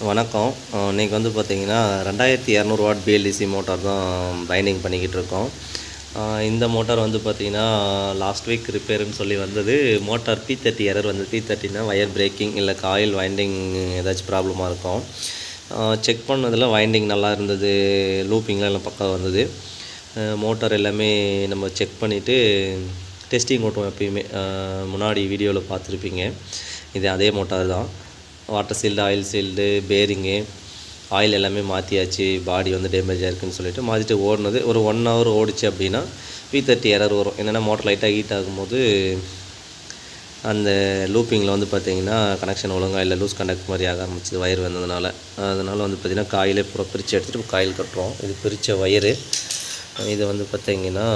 வணக்கம். இன்றைக்கி வந்து பார்த்திங்கன்னா 2200 வாட் பிஎல்டிசி மோட்டார் தான் பைண்டிங் பண்ணிக்கிட்டு இருக்கோம். இந்த மோட்டார் வந்து பார்த்திங்கன்னா லாஸ்ட் வீக் ரிப்பேருன்னு சொல்லி வந்தது. மோட்டார் P30 எரர் வந்து P30னா வயர் பிரேக்கிங் இல்லை காயில் வைண்டிங் ஏதாச்சும் ப்ராப்ளமாக இருக்கும். செக் பண்ணதில் வைண்டிங் நல்லா இருந்தது, லூப்பிங்லாம் எல்லாம் பக்கம் வந்தது. மோட்டார் எல்லாமே நம்ம செக் பண்ணிவிட்டு டெஸ்டிங் ஓட்டுவோம். எப்பயுமே முன்னாடி வீடியோவில் பார்த்துருப்பீங்க. இது அதே மோட்டார் தான். Water sealed, oil sealed, bearing, oil எல்லாமே மாற்றியாச்சு. பாடி வந்து டேமேஜாக இருக்குதுன்னு சொல்லிவிட்டு மாற்றிட்டு ஓடினது. ஒரு 1 hour ஓடிச்சு அப்படின்னா P30 எரர் வரும். என்னென்னா மோட்டர் லைட்டாக ஹீட் ஆகும்போது அந்த லூப்பிங்கில் வந்து பார்த்திங்கன்னா கனெக்ஷன் ஒழுங்காக இல்லை, லூஸ் கண்டக்ட் மாதிரி ஆக ஆரம்பிச்சிது வயர் வந்ததுனால. அதனால் வந்து பார்த்திங்கன்னா காயிலே பூரா பிரித்து எடுத்துகிட்டு காயில் கட்டுறோம். இது பிரித்த வயரு. இது வந்து பார்த்திங்கன்னா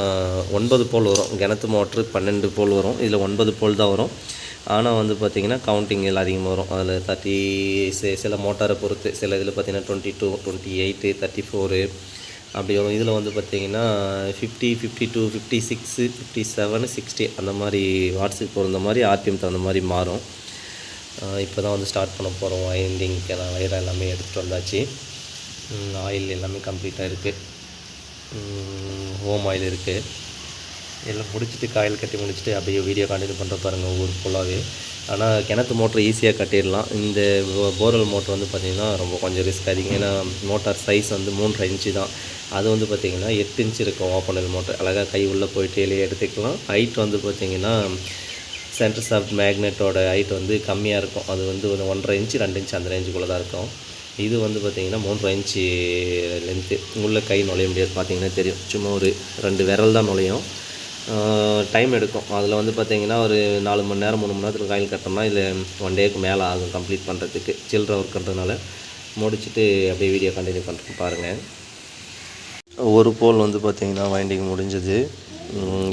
9 போல் வரும். கிணத்து மோட்ரு 12 போல் வரும். இதில் 9 போல் தான் வரும். ஆனால் வந்து பார்த்திங்கன்னா கவுண்டிங் எல்லாம் அதிகமாக வரும். அதில் 30 சில மோட்டாரை பொறுத்து, சில இதில் பார்த்திங்கன்னா 22, 28, 34 அப்படி வரும். இதில் வந்து பார்த்திங்கன்னா 50, 52, 56, 57, 60 அந்த மாதிரி வாட்ஸுக்கு பொறுத்த மாதிரி ஆர்பிஎம் தகுந்த மாதிரி மாறும். இப்போ தான் வந்து ஸ்டார்ட் பண்ண போகிறோம். வைண்டிங்க்கு வயர் எல்லாமே எடுத்துகிட்டு வந்தாச்சு. ஆயில் எல்லாமே கம்ப்ளீட்டாக இருக்குது. ஹோம் ஆயில் இருக்குது. எல்லாம் முடிச்சுட்டு காயில் கட்டி முடிச்சுட்டு அப்படியே வீடியோ கண்டினியூ பண்ணுற பாருங்கள் ஊர் ஃபுல்லாகவே. ஆனால் கிணத்து மோட்ரு ஈஸியாக கட்டிடலாம். இந்த போர்வெல் மோட்ரு வந்து பார்த்திங்கன்னா ரொம்ப கொஞ்சம் ரிஸ்க் அதிகம். ஏன்னா மோட்டார் சைஸ் வந்து 3.5 இன்ச்சு தான். அது வந்து பார்த்திங்கன்னா 8 இன்ச்சு இருக்கும். ஓப்பனல் மோட்டர் அழகாக கை உள்ளே போயிட்டு வெளியே எடுத்துக்கலாம். ஹைட் வந்து பார்த்திங்கன்னா சென்டர் சாஃப்ட் மேக்னெட்டோட ஹைட் வந்து கம்மியாக இருக்கும். அது வந்து ஒரு 1.5 இன்ச்சு 2 இன்ச்சு அந்த ரேஞ்சுக்குள்ளே தான் இருக்கும். இது வந்து பார்த்திங்கன்னா 3.5 இன்ச்சு லென்த்து. உள்ளே கை நுழைய முடியாது. பார்த்திங்கன்னா தெரியும், சும்மா ஒரு 2 விரல் தான் நுழையும். டைம் எடுக்கும். அதில் வந்து பார்த்திங்கன்னா ஒரு 4 மணி நேரம் 3 மணி நேரத்தில் காயில் கட்டோம்னா இதில் 1 டேக்கு மேலே ஆகும் கம்ப்ளீட் பண்ணுறதுக்கு. சில்லற ஒர்க்குன்றதுனால முடிச்சுட்டு அப்படியே வீடியோ கண்டினியூ பண்ணுறேன் பாருங்கள். ஒரு போல் வந்து பார்த்திங்கன்னா வைண்டிங் முடிஞ்சது.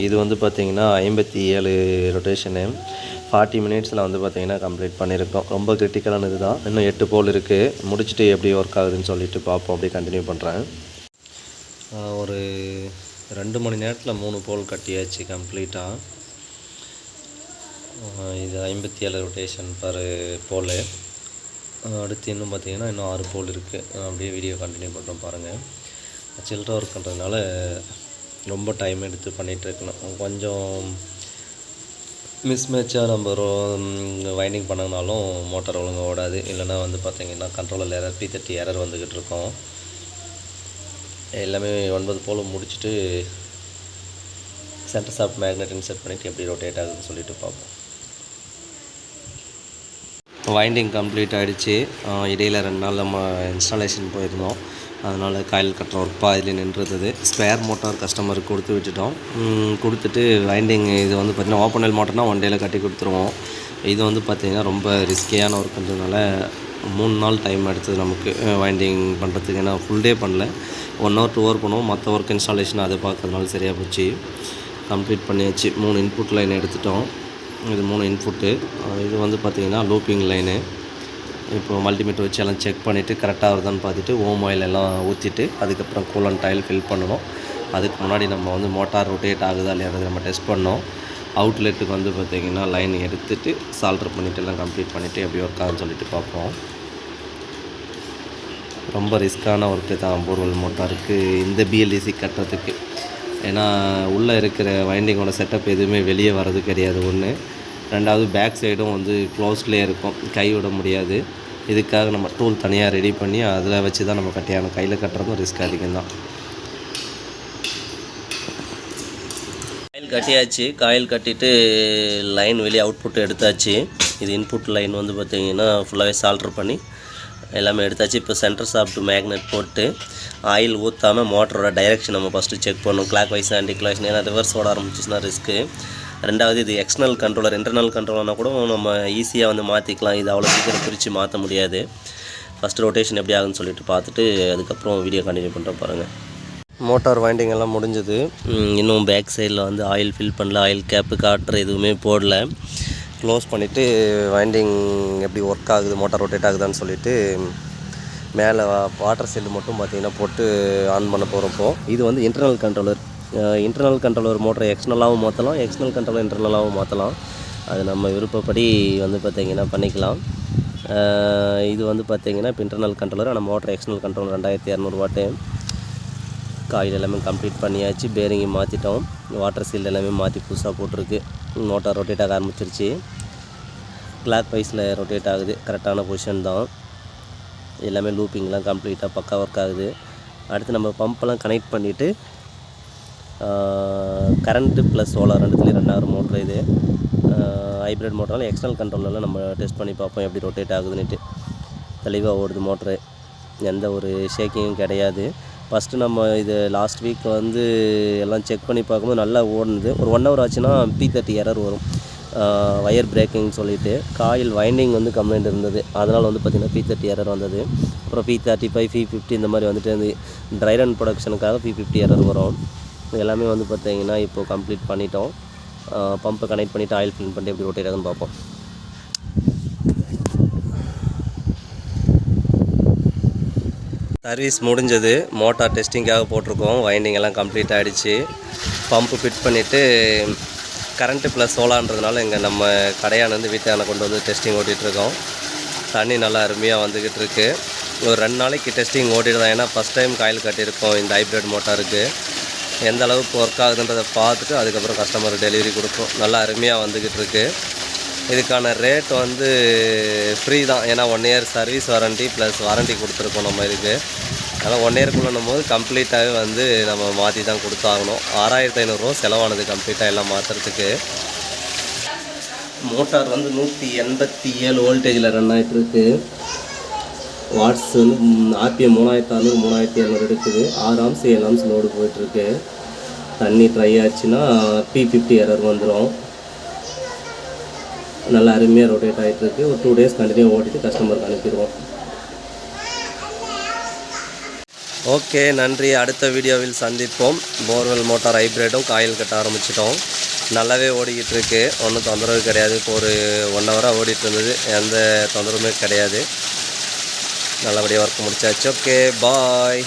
இது வந்து பார்த்திங்கன்னா 57 ரொட்டேஷனு 40 மினிட்ஸில் வந்து பார்த்திங்கன்னா கம்ப்ளீட் பண்ணியிருக்கோம். ரொம்ப கிரிட்டிக்கலான இது தான். இன்னும் 8 போல் இருக்குது. முடிச்சுட்டு எப்படி ஒர்க் ஆகுதுன்னு சொல்லிட்டு பார்ப்போம். அப்படியே கண்டினியூ பண்ணுறேன். ஒரு 2 மணி நேரத்தில் 3 போல் கட்டியாச்சு கம்ப்ளீட்டாக. இது 57 ரொட்டேஷன் பர் போல். அடுத்து இன்னும் பார்த்திங்கன்னா இன்னும் 6 போல் இருக்குது. அப்படியே வீடியோ கண்டினியூ பண்ணுறோம் பாருங்கள். சில்லற ஒர்க்குன்றதுனால ரொம்ப டைம் எடுத்து பண்ணிகிட்ருக்கணும். கொஞ்சம் மிஸ்மேட்சாக நம்ம வைண்டிங் பண்ணனாலும் மோட்டார் ஒழுங்காக ஓடாது. இல்லைனா வந்து பார்த்திங்கன்னா கண்ட்ரோலர் எரர் P30 எரர் வந்துக்கிட்டு இருக்கோம். எல்லாமே 9 போல் முடிச்சுட்டு சென்டர் சாஃப்ட் மேக்னெட் இன்செர்ட் பண்ணிவிட்டு எப்படி ரொட்டேட் ஆகுதுன்னு சொல்லிட்டு பார்ப்போம். வைண்டிங் கம்ப்ளீட் ஆகிடுச்சு. இடையில் 2 நாள் நம்ம இன்ஸ்டாலேஷன் போயிருந்தோம். அதனால் காயில் கட்டுற ஒர்க் பாதிலே நின்றுது. ஸ்பேர் மோட்டார் கஸ்டமருக்கு கொடுத்து விட்டுட்டோம். கொடுத்துட்டு வைண்டிங் இது வந்து பார்த்திங்கன்னா ஓப்பனல் மோட்டர்னால் 1 டேயில் கட்டி கொடுத்துருவோம். இது வந்து பார்த்திங்கன்னா ரொம்ப ரிஸ்கியான ஒர்க்குன்றதுனால 3 நாள் டைம் எடுத்தது நமக்கு வைண்டிங் பண்ணுறதுக்கு. ஏன்னா ஃபுல் டே பண்ணல, 1 hour 2 hour பண்ணுவோம். மற்ற ஒர்க் இன்ஸ்டாலேஷன் அதை பார்க்கறதுனால சரியாக போச்சு. கம்ப்ளீட் பண்ணியாச்சு. 3 இன்புட் லைன் எடுத்துட்டோம். இது 3 இன்புட்டு. இது வந்து பார்த்திங்கன்னா லூப்பிங் லைனு. இப்போ மல்டிமீட்டர் வச்சு எல்லாம் செக் பண்ணிவிட்டு கரெக்டாக வருதான்னு பார்த்துட்டு ஓம் ஆயில் எல்லாம் ஊற்றிட்டு அதுக்கப்புறம் கூலண்ட் ஆயில் ஃபில் பண்ணணும். அதுக்கு முன்னாடி நம்ம வந்து மோட்டார் ரொட்டேட் ஆகுதா இல்லையா நம்ம டெஸ்ட் பண்ணோம். அவுட்லெட்டுக்கு வந்து பார்த்திங்கன்னா லைன் எடுத்துகிட்டு சால்ட்ரு பண்ணிவிட்டு எல்லாம் கம்ப்ளீட் பண்ணிவிட்டு எப்படி ஒர்க் ஆகுதுன்னு சொல்லிட்டு பார்ப்போம். ரொம்ப ரிஸ்க்கான ஒர்க்கு தான் போர்வெல் மோட்டாருக்கு இந்த பிஎல்டிசி கட்டுறதுக்கு. ஏன்னா உள்ளே இருக்கிற வைண்டிங்கோட செட்டப் எதுவுமே வெளியே வர்றது கிடையாது. 1, 2வது பேக் சைடும் வந்து க்ளோஸ்ட்லேயே இருக்கும், கை விட முடியாது. இதுக்காக நம்ம டூல் தனியாக ரெடி பண்ணி அதில் வச்சு தான் நம்ம கட்டியாகணும். கையில் கட்டுறதும் ரிஸ்க் அதிகம் தான். காயில் கட்டியாச்சு. காயில் கட்டிட்டு லைன் வெளியே அவுட்புட் எடுத்தாச்சு. இது இன்புட் லைன் வந்து பார்த்திங்கன்னா ஃபுல்லாகவே சால்ட்ரு பண்ணி எல்லாமே எடுத்தாச்சு. இப்போ சென்டர் சாஃப்ட் மேக்னெட் போட்டு ஆயில் ஊற்றாமல் மோட்டரோட டைரெக்ஷன் நம்ம ஃபஸ்ட்டு செக் பண்ணணும். Clockwise anti clock. ஏன்னா ரிவர்ஸ் ஓட ஆரம்பிச்சிச்சுன்னா ரிஸ்க்கு. 2வது இது எக்ஸ்டர்னல் கண்ட்ரோலர். இன்டர்னல் கண்ட்ரோலர்னால் கூட நம்ம ஈஸியாக வந்து மாற்றிக்கலாம். இது அவ்வளோ சீக்கிரம் பிரித்து மாற்ற முடியாது. ஃபஸ்ட்டு ரொட்டேஷன் எப்படி ஆகுதுன்னு சொல்லிட்டு பார்த்துட்டு அதுக்கப்புறம் வீடியோ கண்டினியூ பண்ணுற பாருங்கள். மோட்டார் வைண்டிங் எல்லாம் முடிஞ்சது. இன்னும் பேக் சைடில் வந்து ஆயில் ஃபில் பண்ணல, ஆயில் கேப்பு காட்டுற எதுவுமே போடல. க்ளோஸ் பண்ணிவிட்டு வைண்டிங் எப்படி ஒர்க் ஆகுது, மோட்டார் ரொட்டேட் ஆகுதான்னு சொல்லிவிட்டு மேலே வாட்டர் சீல்டு மட்டும் பார்த்திங்கன்னா போட்டு ஆன் பண்ண போகிறப்போ இது வந்து இன்டர்னல் கண்ட்ரோலர். இன்டர்னல் கண்ட்ரோலர் மோட்டரை எக்ஸ்டர்னலாகவும் மாற்றலாம், எக்ஸ்டர்னல் கண்ட்ரோலர் இன்டர்னலாகவும் மாற்றலாம். அது நம்ம விருப்பப்படி வந்து பார்த்திங்கன்னா பண்ணிக்கலாம். இது வந்து பார்த்திங்கன்னா இப்போ இன்டர்னல் கண்ட்ரோலர், ஆனால் மோட்டர் எக்ஸ்டர்னல் கண்ட்ரோலர் 2200 வாட்டு. காயில் எல்லாமே கம்ப்ளீட் பண்ணியாச்சு. பேரிங்கை மாற்றிட்டோம். வாட்டர் சீல்டு எல்லாமே மாற்றி புதுசாக போட்டிருக்கு. மோட்டார் ரொட்டேட் ஆக ஆரம்பிச்சிருச்சு. கிளாக் வைஸில் ரொட்டேட் ஆகுது. கரெக்டான பொசிஷன் தான். எல்லாமே லூப்பிங்லாம் கம்ப்ளீட்டாக பக்கா ஒர்க் ஆகுது. அடுத்து நம்ம பம்பெல்லாம் கனெக்ட் பண்ணிவிட்டு கரண்ட்டு ப்ளஸ் சோலார் ரெண்டுத்துலேயும் ரன் ஆகிற மோட்ரு இது. ஹைப்ரிட் மோட்டரால் எக்ஸ்டர்னல் கண்ட்ரோலெலாம் நம்ம டெஸ்ட் பண்ணி பார்ப்போம் எப்படி ரொட்டேட் ஆகுதுன்னுட்டு. தெளிவாக ஓடுது மோட்ரு, எந்த ஒரு ஷேக்கிங்கும் கிடையாது. ஃபஸ்ட்டு நம்ம இது லாஸ்ட் வீக் வந்து எல்லாம் செக் பண்ணி பார்க்கும்போது நல்லா ஓடுனது. ஒரு 1 hour ஆச்சுன்னா P30 எரர் வரும். வயர் பிரேக்கிங் சொல்லிவிட்டு காயில் வைண்டிங் வந்து கம்ப்ளைண்ட் இருந்தது. அதனால் வந்து பார்த்திங்கன்னா P30 எரர் வந்தது. அப்புறம் P35 P50 இந்த மாதிரி வந்துட்டு இந்த ட்ரை ரன் ப்ரொடக்ஷனுக்காக P50 எரர் வரும். எல்லாமே வந்து பார்த்திங்கன்னா இப்போது கம்ப்ளீட் பண்ணிட்டோம். பம்பை கனெக்ட் பண்ணிவிட்டு ஆயில் ஃபில் பண்ணிட்டு எப்படி ரொட்டேட் ஆகுதுன்னு பார்ப்போம். சர்வீஸ் முடிஞ்சது. மோட்டார் டெஸ்டிங்காக போட்டிருக்கோம். வைண்டிங் எல்லாம் கம்ப்ளீட் ஆகிடுச்சு. பம்பு ஃபிட் பண்ணிவிட்டு கரண்ட்டு ப்ளஸ் சோலான்றதுனால இங்கே நம்ம கடையானது வீட்டான கொண்டு வந்து டெஸ்டிங் ஓட்டிகிட்ருக்கோம். தண்ணி நல்லா அருமையாக வந்துக்கிட்டு இருக்குது. ஒரு 2 நாளைக்கு டெஸ்டிங் ஓட்டிட்டு தான். ஏன்னா ஃபஸ்ட் டைம் காயில் கட்டியிருக்கோம் இந்த ஹைப்ரிட் மோட்டாருக்கு. எந்த அளவுக்கு ஒர்க் ஆகுதுன்றதை பார்த்துட்டு அதுக்கப்புறம் கஸ்டமருக்கு டெலிவரி கொடுப்போம். நல்லா அருமையாக வந்துக்கிட்டு இருக்குது. இதுக்கான ரேட் வந்து ஃப்ரீ தான். ஏன்னா 1 year service warranty plus warranty கொடுத்துருக்கோம் நம்ம இதுக்கு. அதனால் 1 yearக்குள்ளும் போது கம்ப்ளீட்டாகவே வந்து நம்ம மாற்றி தான் கொடுத்தாகணும். 6500 செலவானது கம்ப்ளீட்டாக எல்லாம் மாற்றுறதுக்கு. மோட்டார் வந்து 187 வோல்டேஜில் ரன் ஆகிட்டுருக்கு. வாட்ஸ் வந்து RPM 3600 3700 இருக்குது. 6 amps 7 amps லோடு போயிட்டுருக்கு. தண்ணி ட்ரை ஆச்சுன்னா P50 எரர் வந்துடும். நல்லா அருமையாக ரொட்டேட் ஆகிட்டுருக்கு. ஒரு 2 days கண்டினியூ ஓட்டிட்டு கஸ்டமருக்கு அனுப்பிடுவோம். ஓகே, நன்றி. அடுத்த வீடியோவில் சந்திப்போம். போர்வெல் மோட்டார் ஹைப்ரிடும் காயில் கட்ட ஆரம்பிச்சிட்டோம். நல்லாவே ஓடிக்கிட்டு இருக்கு. ஒன்றும் தொந்தரவு கிடையாது. இப்போ ஒரு 1 hour ஓடிட்டு இருந்தது. எந்த தொந்தரவுமே கிடையாது. நல்லபடியாக ஒர்க் முடிச்சாச்சு. ஓகே, பாய்.